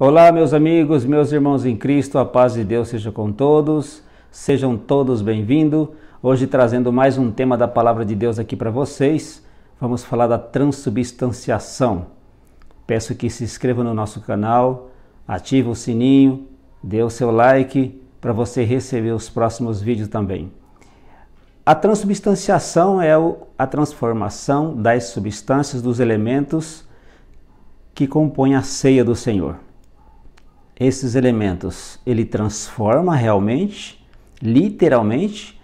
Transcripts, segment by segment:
Olá, meus amigos, meus irmãos em Cristo, a paz de Deus seja com todos, sejam todos bem-vindos. Hoje trazendo mais um tema da Palavra de Deus aqui para vocês, vamos falar da transubstanciação. Peço que se inscreva no nosso canal, ative o sininho, dê o seu like para você receber os próximos vídeos também. A transubstanciação é a transformação das substâncias dos elementos que compõem a ceia do Senhor. Esses elementos, ele transforma realmente, literalmente,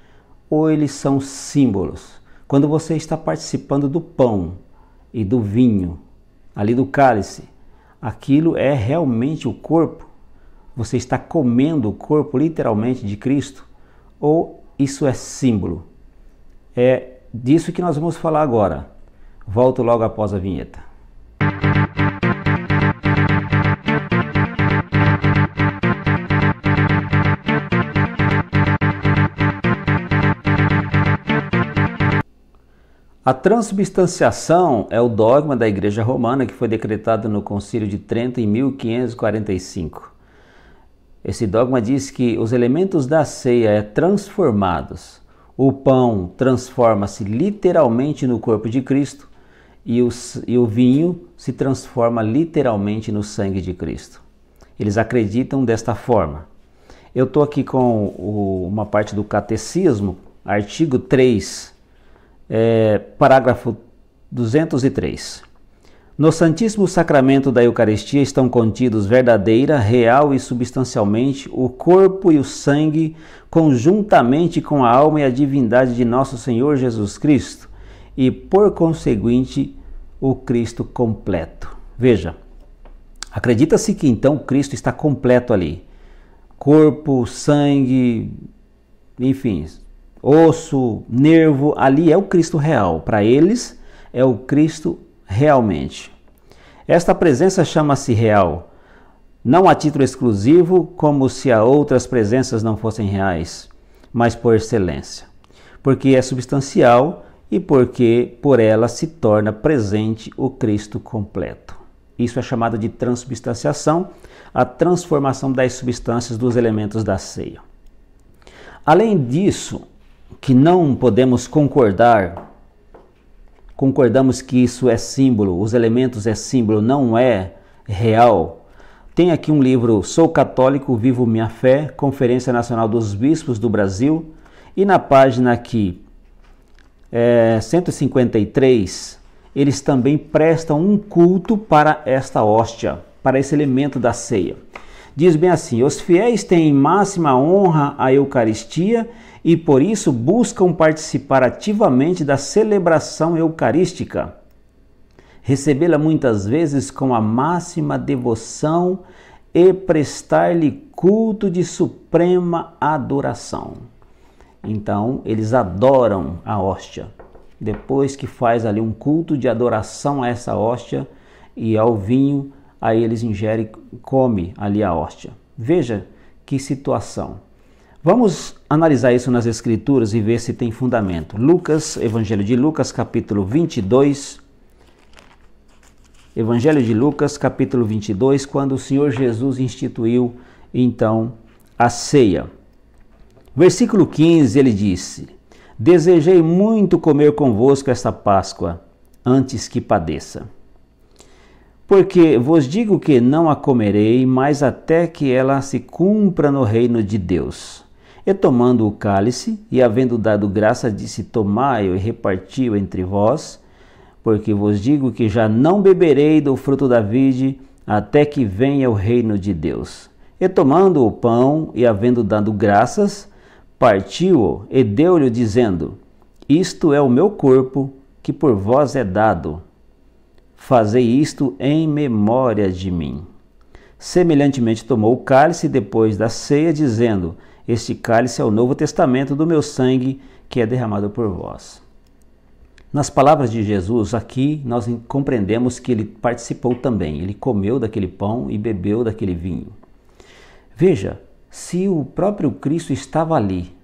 ou eles são símbolos? Quando você está participando do pão e do vinho, ali do cálice, aquilo é realmente o corpo? Você está comendo o corpo literalmente de Cristo? Ou isso é símbolo? É disso que nós vamos falar agora. Volto logo após a vinheta. A transubstanciação é o dogma da Igreja Romana que foi decretado no Concílio de Trento em 1545. Esse dogma diz que os elementos da ceia são transformados. O pão transforma-se literalmente no corpo de Cristo e o vinho se transforma literalmente no sangue de Cristo. Eles acreditam desta forma. Eu estou aqui com uma parte do Catecismo, artigo 3, parágrafo 203. No Santíssimo Sacramento da Eucaristia estão contidos verdadeira, real e substancialmente o corpo e o sangue, conjuntamente com a alma e a divindade de nosso Senhor Jesus Cristo, e por conseguinte o Cristo completo. Veja, acredita-se que então Cristo está completo ali. Corpo, sangue, enfim, osso, nervo, ali é o Cristo real. Para eles é o Cristo realmente. Esta presença chama-se real, não a título exclusivo, como se as outras presenças não fossem reais, mas por excelência, porque é substancial e porque por ela se torna presente o Cristo completo. Isso é chamado de transubstanciação, a transformação das substâncias dos elementos da ceia. Além disso, que não podemos concordamos que isso é símbolo, os elementos é símbolo, não é real. Tem aqui um livro, Sou Católico, Vivo Minha Fé, Conferência Nacional dos Bispos do Brasil, e na página aqui 153, eles também prestam um culto para esta hóstia, para esse elemento da ceia. Diz bem assim: os fiéis têm em máxima honra a Eucaristia e por isso buscam participar ativamente da celebração eucarística, recebê-la muitas vezes com a máxima devoção e prestar-lhe culto de suprema adoração. Então, eles adoram a hóstia. Depois que faz ali um culto de adoração a essa hóstia e ao vinho, aí eles ingerem e comem ali a hóstia. Veja que situação. Vamos analisar isso nas Escrituras e ver se tem fundamento. Lucas, Evangelho de Lucas, capítulo 22. Evangelho de Lucas, capítulo 22, quando o Senhor Jesus instituiu, então, a ceia. Versículo 15, ele disse: desejei muito comer convosco esta Páscoa, antes que padeça. Porque vos digo que não a comerei, mas até que ela se cumpra no reino de Deus. E tomando o cálice, e havendo dado graça, disse: tomai-o e reparti-o entre vós, porque vos digo que já não beberei do fruto da vide, até que venha o reino de Deus. E tomando o pão, e havendo dado graças, partiu-o e deu-lhe, dizendo: isto é o meu corpo, que por vós é dado. Fazei isto em memória de mim. Semelhantemente tomou o cálice depois da ceia, dizendo: este cálice é o novo testamento do meu sangue, que é derramado por vós. Nas palavras de Jesus, aqui nós compreendemos que ele participou também. Ele comeu daquele pão e bebeu daquele vinho. Veja, se o próprio Cristo estava ali,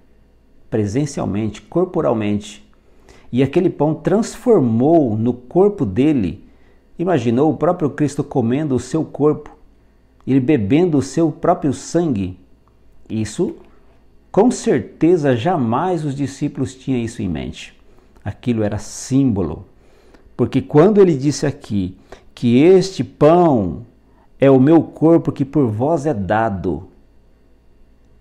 presencialmente, corporalmente, e aquele pão transformou no corpo dele, imaginou o próprio Cristo comendo o seu corpo, ir bebendo o seu próprio sangue. Isso, com certeza, jamais os discípulos tinham isso em mente. Aquilo era símbolo. Porque quando ele disse aqui que este pão é o meu corpo que por vós é dado,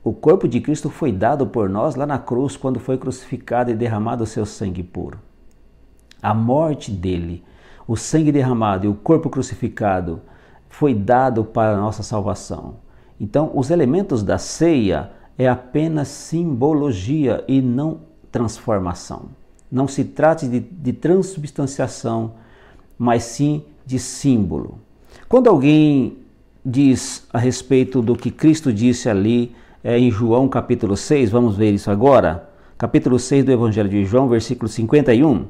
o corpo de Cristo foi dado por nós lá na cruz, quando foi crucificado e derramado o seu sangue puro. A morte dele, o sangue derramado e o corpo crucificado foi dado para a nossa salvação. Então, os elementos da ceia é apenas simbologia e não transformação. Não se trata de transubstanciação, mas sim de símbolo. Quando alguém diz a respeito do que Cristo disse ali em João capítulo 6, vamos ver isso agora, capítulo 6 do Evangelho de João, versículo 51,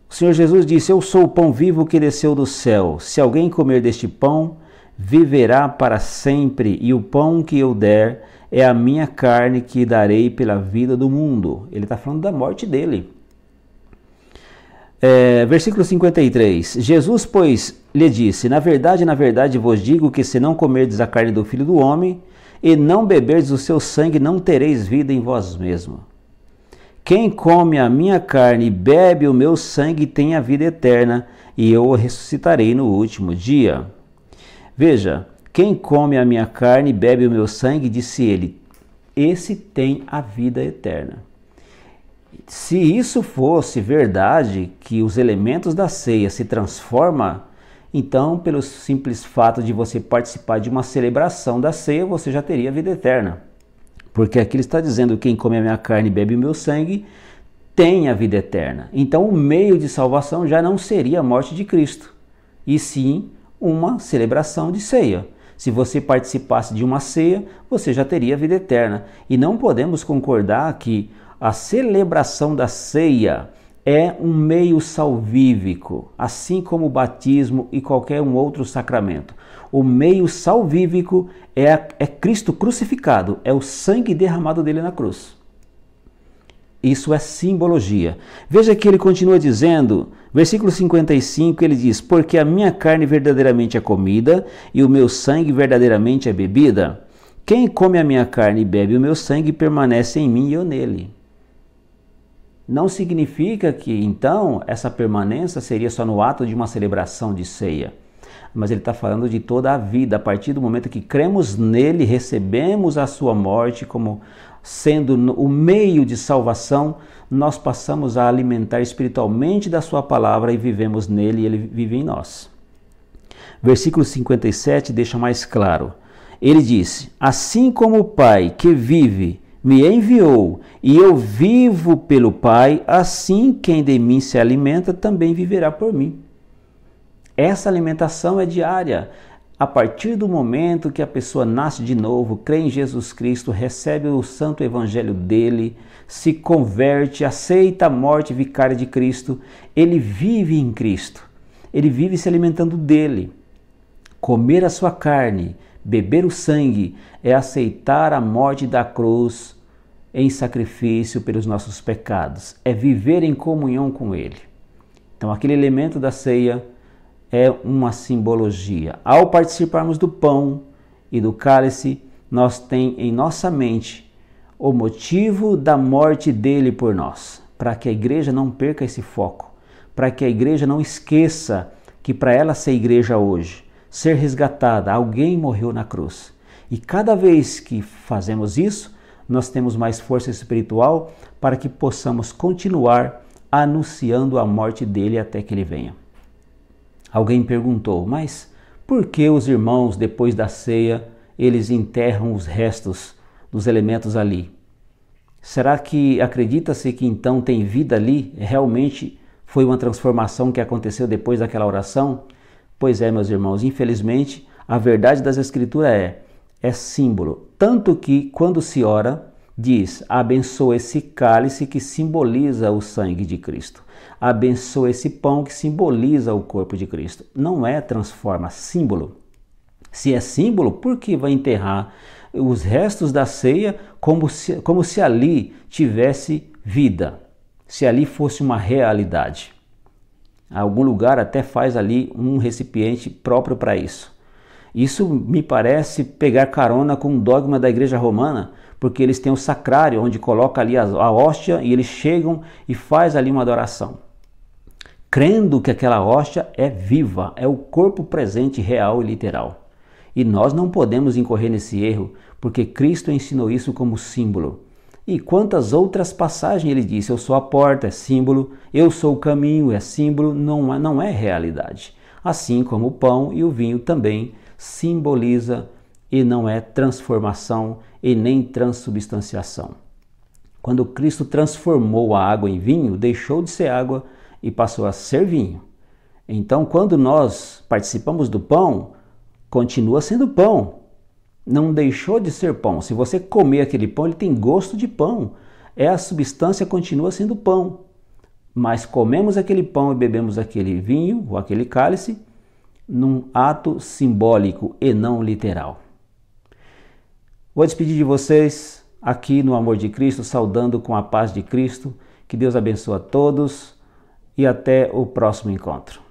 o Senhor Jesus disse: eu sou o pão vivo que desceu do céu, se alguém comer deste pão, viverá para sempre, e o pão que eu der é a minha carne que darei pela vida do mundo. Ele está falando da morte dele. Versículo 53. Jesus, pois, lhe disse: na verdade vos digo que se não comerdes a carne do Filho do Homem e não beberdes o seu sangue, não tereis vida em vós mesmo. Quem come a minha carne e bebe o meu sangue tem a vida eterna, e eu o ressuscitarei no último dia. Veja, quem come a minha carne e bebe o meu sangue, disse ele, esse tem a vida eterna. Se isso fosse verdade, que os elementos da ceia se transformam, então, pelo simples fato de você participar de uma celebração da ceia, você já teria vida eterna. Porque aqui ele está dizendo, quem come a minha carne e bebe o meu sangue, tem a vida eterna. Então, o meio de salvação já não seria a morte de Cristo, e sim uma celebração de ceia. Se você participasse de uma ceia, você já teria vida eterna. E não podemos concordar que a celebração da ceia é um meio salvífico, assim como o batismo e qualquer um outro sacramento. O meio salvífico é Cristo crucificado, é o sangue derramado dele na cruz. Isso é simbologia. Veja que ele continua dizendo, versículo 55, ele diz, porque a minha carne verdadeiramente é comida e o meu sangue verdadeiramente é bebida. Quem come a minha carne e bebe o meu sangue permanece em mim e eu nele. Não significa que, então, essa permanência seria só no ato de uma celebração de ceia. Mas ele está falando de toda a vida. A partir do momento que cremos nele, recebemos a sua morte como sendo o meio de salvação, nós passamos a alimentar espiritualmente da sua palavra e vivemos nele e ele vive em nós. Versículo 57 deixa mais claro. Ele disse, assim como o Pai que vive me enviou e eu vivo pelo Pai, assim quem de mim se alimenta também viverá por mim. Essa alimentação é diária. A partir do momento que a pessoa nasce de novo, crê em Jesus Cristo, recebe o santo evangelho dele, se converte, aceita a morte vicária de Cristo, ele vive em Cristo. Ele vive se alimentando dele. Comer a sua carne, beber o sangue, é aceitar a morte da cruz em sacrifício pelos nossos pecados. É viver em comunhão com ele. Então, aquele elemento da ceia é uma simbologia. Ao participarmos do pão e do cálice, nós temos em nossa mente o motivo da morte dele por nós, para que a igreja não perca esse foco, para que a igreja não esqueça que para ela ser igreja hoje, ser resgatada, alguém morreu na cruz. E cada vez que fazemos isso, nós temos mais força espiritual para que possamos continuar anunciando a morte dele até que ele venha. Alguém perguntou, mas por que os irmãos, depois da ceia, eles enterram os restos dos elementos ali? Será que acredita-se que então tem vida ali? Realmente foi uma transformação que aconteceu depois daquela oração? Pois é, meus irmãos, infelizmente, a verdade das Escrituras é símbolo. Tanto que, quando se ora, diz, abençoa esse cálice que simboliza o sangue de Cristo. Abençoa esse pão que simboliza o corpo de Cristo. Não é transforma, símbolo. Se é símbolo, por que vai enterrar os restos da ceia como se ali tivesse vida? Se ali fosse uma realidade. Algum lugar até faz ali um recipiente próprio para isso. Isso me parece pegar carona com um dogma da Igreja Romana, porque eles têm o sacrário, onde coloca ali a hóstia e eles chegam e faz ali uma adoração, crendo que aquela hóstia é viva, é o corpo presente, real e literal. E nós não podemos incorrer nesse erro, porque Cristo ensinou isso como símbolo. E quantas outras passagens ele disse, eu sou a porta, é símbolo, eu sou o caminho, é símbolo, não é realidade. Assim como o pão e o vinho também simboliza e não é transformação e nem transubstanciação. Quando Cristo transformou a água em vinho, deixou de ser água e passou a ser vinho. Então, quando nós participamos do pão, continua sendo pão. Não deixou de ser pão. Se você comer aquele pão, ele tem gosto de pão. A substância continua sendo pão. Mas comemos aquele pão e bebemos aquele vinho ou aquele cálice num ato simbólico e não literal. Vou despedir de vocês aqui no Amor de Cristo, saudando com a paz de Cristo. Que Deus abençoe a todos e até o próximo encontro.